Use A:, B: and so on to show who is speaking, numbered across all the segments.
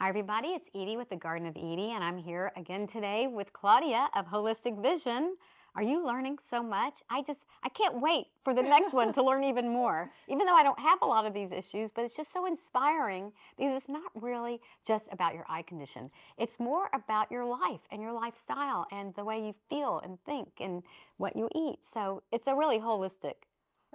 A: Hi, everybody. It's Edie with the Garden of Edie, and I'm here again today with Claudia of Holistic Vision. Are you learning so much? I can't wait for the next one to learn even more, even though I don't have a lot of these issues, but it's just so inspiring because it's not really just about your eye condition. It's more about your life and your lifestyle and the way you feel and think and what you eat. So it's a really holistic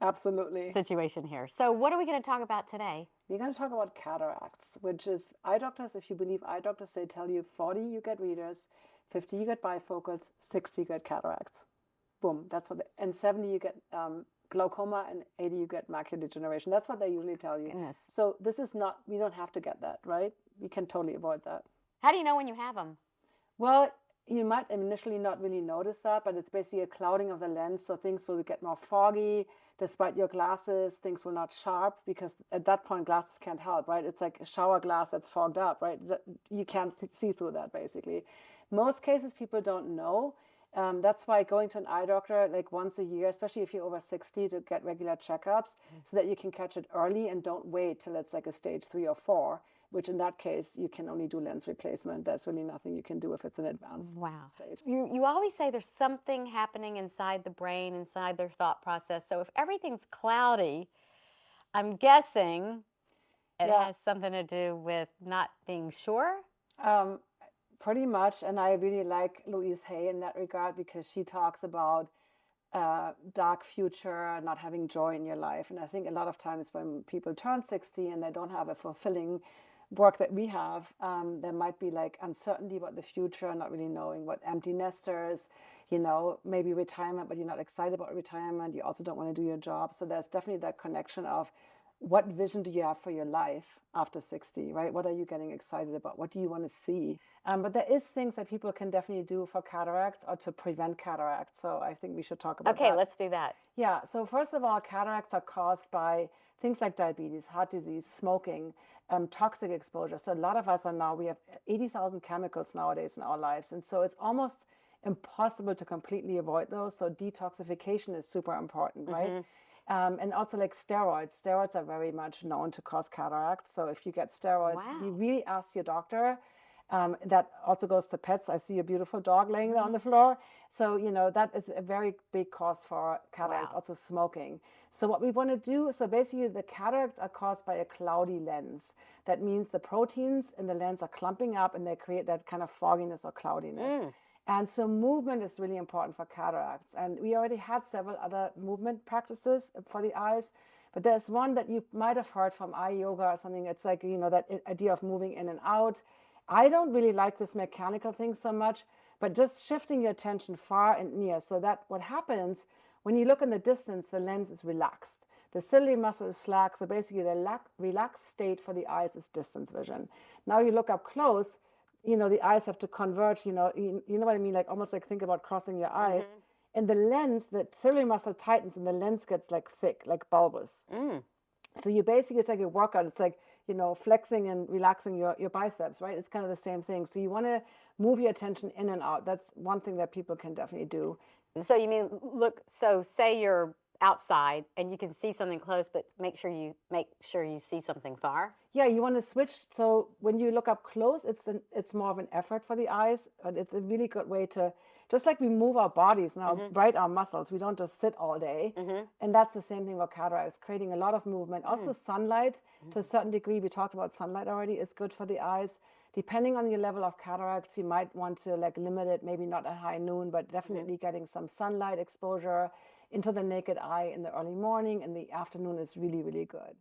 B: Absolutely.
A: situation here. So what are we going to talk about today?
B: We're going to talk about cataracts, which is eye doctors, if you believe eye doctors, they tell you 40 you get readers, 50 you get bifocals, 60 you get cataracts. Boom. That's what, and 70 you get glaucoma, and 80 you get macular degeneration. That's what they usually tell you.
A: Goodness.
B: So this is not, we don't have to get that, right? We can totally avoid that.
A: How do you know when you have them?
B: Well, you might initially not really notice that, but it's basically a clouding of the lens, so things will get more foggy. Despite your glasses, things will not sharp, because at that point glasses can't help, right? It's like a shower glass that's fogged up, right? You can't see through that, basically. Most cases people don't know. That's why going to an eye doctor like once a year, especially if you're over 60, to get regular checkups so that you can catch it early and don't wait till it's like a stage 3 or 4, which in that case you can only do lens replacement. There's really nothing you can do if it's an advanced stage.
A: You always say there's something happening inside the brain, inside their thought process. So if everything's cloudy, I'm guessing it
B: Yeah.
A: has something to do with not being sure.
B: Pretty much, and I really like Louise Hay in that regard, because she talks about dark future, not having joy in your life. And I think a lot of times when people turn 60 and they don't have a fulfilling work that we have, there might be like uncertainty about the future, not really knowing, what empty nesters, maybe retirement, but you're not excited about retirement. You also don't want to do your job. So there's definitely that connection of, what vision do you have for your life after 60, right? What are you getting excited about? What do you want to see? But there is things that people can definitely do for cataracts or to prevent cataracts. So I think we should talk about that.
A: Okay, let's do that.
B: Yeah. So first of all, cataracts are caused by things like diabetes, heart disease, smoking, toxic exposure. So a lot of us we have 80,000 chemicals nowadays in our lives. And so it's almost impossible to completely avoid those. So detoxification is super important, right? And also like steroids. Steroids are very much known to cause cataracts. So if you get steroids, we really ask your doctor. That also goes to pets. I see a beautiful dog laying there on the floor. So, that is a very big cause for cataracts, also smoking. So what we want to do, so basically the cataracts are caused by a cloudy lens. That means the proteins in the lens are clumping up and they create that kind of fogginess or cloudiness. And so movement is really important for cataracts. And we already had several other movement practices for the eyes, but there's one that you might have heard from eye yoga or something. It's like, that idea of moving in and out. I don't really like this mechanical thing so much, but just shifting your attention far and near, so that what happens when you look in the distance, the lens is relaxed. The ciliary muscle is slack. So basically the relaxed state for the eyes is distance vision. Now you look up close, the eyes have to converge, you know what I mean? Like almost like think about crossing your eyes. And the lens, the ciliary muscle tightens and the lens gets like thick, like bulbous. So you basically, it's like a workout. It's like, flexing and relaxing your biceps, right? It's kind of the same thing. So you want to move your attention in and out. That's one thing that people can definitely do.
A: So you mean, so say you're outside and you can see something close, but make sure you see something far.
B: Yeah, you want to switch. So when you look up close, it's more of an effort for the eyes, but it's a really good way to, just like we move our bodies now, right? Our muscles. We don't just sit all day. And that's the same thing with cataracts, creating a lot of movement. Also sunlight, to a certain degree, we talked about sunlight already, is good for the eyes. Depending on your level of cataracts, you might want to like limit it, maybe not at high noon, but definitely getting some sunlight exposure into the naked eye in the early morning and the afternoon is really, really good.